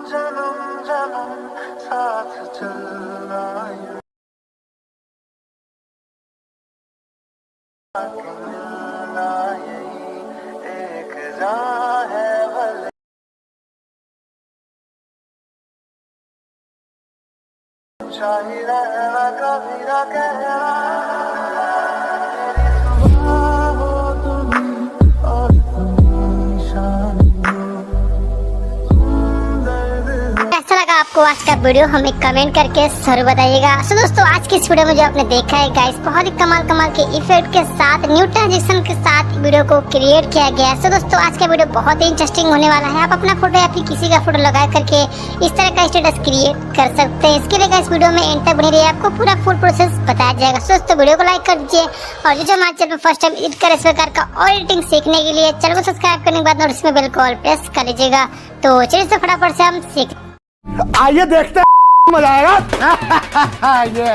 जन्म जन्म साथ चलना मिलना यही एक जान है भले शाही रहना कभी ना कहना मेरी सुबह हो तुम्ही और तुम शाम कैसा लगा आपको आज का वीडियो हमें कमेंट करके जरूर बताइएगा। सो दोस्तों आज की इस वीडियो में जो आपने देखा है गाइस बहुत ही कमाल के इफेक्ट के साथ न्यू ट्रांजिशन के साथ वीडियो को क्रिएट किया गया है। सो दोस्तों आज का वीडियो बहुत ही इंटरेस्टिंग होने वाला है। आप अपना फोटो या फिर किसी का फोटो लगा करके इस तरह का स्टेटस क्रिएट कर सकते हैं। इसके लिए गाइस वीडियो में एंड तक बनी रहिए, आपको पूरा फुल प्रोसेस बताया जाएगा। सो दोस्तों वीडियो को लाइक कर दीजिए और जो हमारे चैनल पर फर्स्ट टाइम एडिट कर इस प्रकार का और एडिटिंग सीखने के लिए चैनल को सब्सक्राइब करने के बाद नोटिफिकेशन बेल को ऑल प्रेस कर लीजिएगा। तो चलिए फटाफट से हम सीख आइए देखते हैं मजा आएगा। ये